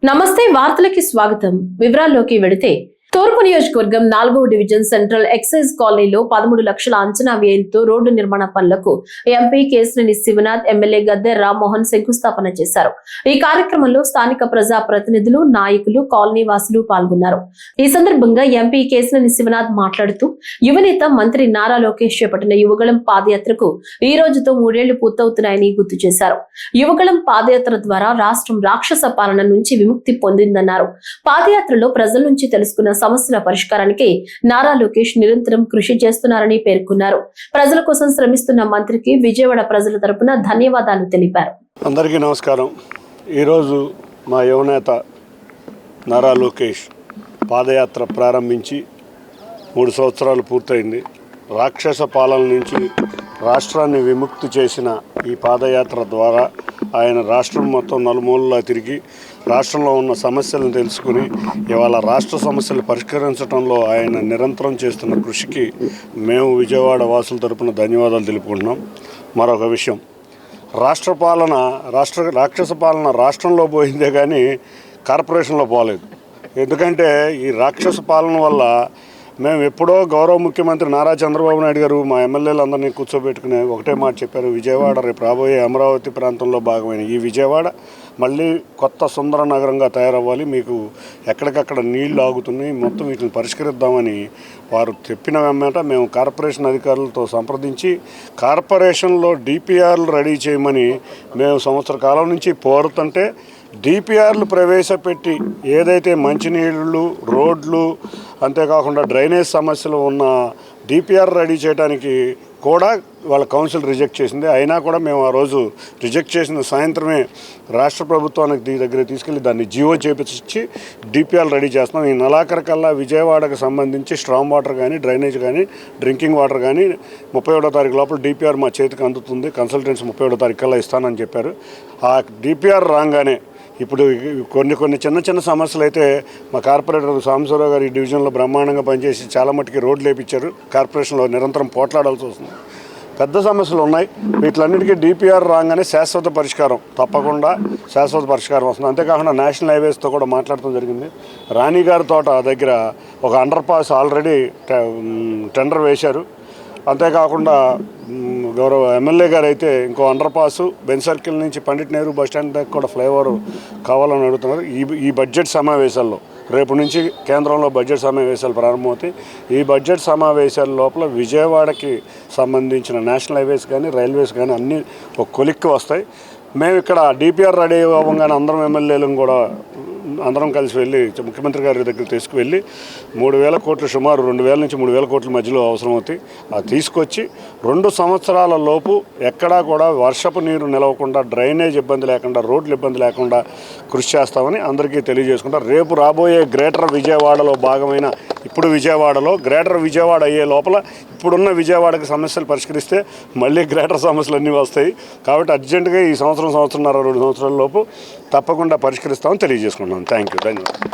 నమస్తే వార్తలకి స్వాగతం. వివరాల్లోకి వెడితే తూర్పు నియోజకవర్గం 4వ డివిజన్ సెంట్రల్ ఎక్సైజ్ కాలనీలో 13 లక్షల అంచనా వ్యయంతో రోడ్డు నిర్మాణ పనులకు ఎంపీ కేశినేని శివనాథ్, ఎమ్మెల్యే గద్దె రామ్మోహన్ శంకుస్థాపన చేశారు. ఈ కార్యక్రమంలో స్థానిక ప్రజా ప్రతినిధులు, నాయకులు, కాలనీ వాసులు పాల్గొన్నారు. ఈ సందర్భంగా ఎంపీ కేశినేని శివనాథ్ మాట్లాడుతూ యువనేత మంత్రి నారా లోకేష్ చేపట్టిన యువగళం పాదయాత్రకు ఈ రోజుతో 3 ఏళ్లు పూర్తవుతున్నాయని గుర్తు చేశారు. యువగళం పాదయాత్ర ద్వారా రాష్ట్రం రాక్షస పాలన నుంచి విముక్తి పొందిందన్నారు. పాదయాత్రలో ప్రజల నుంచి తెలుసుకున్న సమస్యల పరిష్కారానికి నారా లోకేష్ నిరంతరం కృషి చేస్తున్నారని పేర్కొన్నారు. ప్రజల కోసం శ్రమిస్తున్న మంత్రికి విజయవాడ ప్రజల తరపున ధన్యవాదాలు తెలిపారు. అందరికీ నమస్కారం. ఈరోజు మా యువనేత నారా లోకేష్ పాదయాత్ర ప్రారంభించి 3 సంవత్సరాలు పూర్తయింది. రాక్షస పాలన నుంచి రాష్ట్రాన్ని విముక్తి చేసిన ఈ పాదయాత్ర ద్వారా ఆయన రాష్ట్రం మొత్తం నలుమూలలా తిరిగి రాష్ట్రంలో ఉన్న సమస్యలను తెలుసుకుని ఇవాళ రాష్ట్ర సమస్యలు పరిష్కరించడంలో ఆయన నిరంతరం చేస్తున్న కృషికి మేము విజయవాడ వాసుల తరపున ధన్యవాదాలు తెలుపుకుంటున్నాం. మరొక విషయం, రాక్షస పాలన రాష్ట్రంలో పోయిందే కానీ కార్పొరేషన్లో పోలేదు. ఎందుకంటే ఈ రాక్షస పాలన వల్ల మేము ఎప్పుడో గౌరవ ముఖ్యమంత్రి నారా చంద్రబాబు నాయుడు గారు మా ఎమ్మెల్యేలందరినీ కూర్చోబెట్టుకుని ఒకటే మాట చెప్పారు, విజయవాడ రేపు రాబోయే అమరావతి ప్రాంతంలో భాగమైన ఈ విజయవాడ మళ్ళీ కొత్త సుందర నగరంగా తయారవ్వాలి, మీకు ఎక్కడికక్కడ నీళ్లు ఆగుతున్నాయి, మొత్తం వీటిని పరిష్కరిద్దామని వారు చెప్పిన వెంబట మేము కార్పొరేషన్ అధికారులతో సంప్రదించి కార్పొరేషన్లో డిపిఆర్లు రెడీ చేయమని మేము సంవత్సర కాలం నుంచి కోరుతుంటే డిపిఆర్లు ప్రవేశపెట్టి ఏదైతే మంచినీళ్ళు, రోడ్లు, అంతేకాకుండా డ్రైనేజ్ సమస్యలు ఉన్న డిపిఆర్ రెడీ చేయడానికి కూడా వాళ్ళ కౌన్సిల్ రిజెక్ట్ చేసింది. అయినా కూడా మేము ఆ రోజు రిజెక్ట్ చేసిన సాయంత్రమే రాష్ట్ర ప్రభుత్వానికి దగ్గర తీసుకెళ్ళి దాన్ని జీవో చేపించి డిపిఆర్ రెడీ చేస్తున్నాం. ఈ నెలాఖరు కల్లా విజయవాడకు సంబంధించి స్ట్రాంగ్ వాటర్ కానీ, డ్రైనేజ్ కానీ, డ్రింకింగ్ వాటర్ కానీ 31వ తారీఖు లోపల డిపిఆర్ మా చేతికి అందుతుంది. కన్సల్టెన్సీ 31వ తారీఖు కల్లా ఇస్తానని చెప్పారు. ఆ డిపిఆర్ రాగానే ఇప్పుడు కొన్ని చిన్న సమస్యలు అయితే మా కార్పొరేటర్ సాంబశివరావు గారు ఈ డివిజన్లో బ్రహ్మాండంగా పనిచేసి చాలా మట్టుకి రోడ్లు వేయించారు. కార్పొరేషన్లో నిరంతరం పోట్లాడాల్సి వస్తుంది. పెద్ద సమస్యలు ఉన్నాయి. వీటిలన్నిటికీ డిపిఆర్ రాగానే శాశ్వత పరిష్కారం, తప్పకుండా శాశ్వత పరిష్కారం వస్తుంది. అంతేకాకుండా నేషనల్ హైవేస్తో కూడా మాట్లాడటం జరిగింది. రాణిగారి తోట దగ్గర ఒక అండర్ పాస్ ఆల్రెడీ టెండర్ వేశారు. అంతేకాకుండా గౌరవ ఎమ్మెల్యే గారు అయితే ఇంకో అండర్ పాసు బెంచ్ సర్కిల్ నుంచి పండిట్ నెహ్రూ బస్టాండ్ దగ్గర కూడా ఫ్లైఓవర్ కావాలని అడుగుతున్నారు. ఈ బడ్జెట్ సమావేశాల్లో రేపు నుంచి కేంద్రంలో బడ్జెట్ సమావేశాలు ప్రారంభమవుతాయి. ఈ బడ్జెట్ సమావేశాల లోపల విజయవాడకి సంబంధించిన నేషనల్ హైవేస్ కానీ, రైల్వేస్ కానీ అన్నీ ఒక కొలిక్కి వస్తాయి. మేము ఇక్కడ డిపిఆర్ రెడీ అవ్వగానే అందరం ఎమ్మెల్యేలను కూడా అందరం కలిసి వెళ్ళి ముఖ్యమంత్రి గారి దగ్గర తీసుకువెళ్ళి 3,000 కోట్లు, సుమారు 2,000 నుంచి 3,000 కోట్ల మధ్యలో అవసరమవుతాయి. అది తీసుకొచ్చి 2 సంవత్సరాల లోపు ఎక్కడా కూడా వర్షపు నీరు నిలవకుండా, డ్రైనేజ్ ఇబ్బంది లేకుండా, రోడ్లు ఇబ్బంది లేకుండా కృషి చేస్తామని అందరికీ తెలియజేసుకుంటారు. రేపు రాబోయే గ్రేటర్ విజయవాడలో భాగమైన ఇప్పుడు విజయవాడలో గ్రేటర్ విజయవాడ అయ్యే లోపల ఇప్పుడున్న విజయవాడకి సమస్యలు పరిష్కరిస్తే మళ్ళీ గ్రేటర్ సమస్యలు అన్నీ వస్తాయి. కాబట్టి అర్జెంటుగా ఈ సంవత్సరంన్నర 2 సంవత్సరాల లోపు తప్పకుండా పరిష్కరిస్తామని తెలియజేసుకుంటున్నాను. Thank you. ధన్యవాదాలు.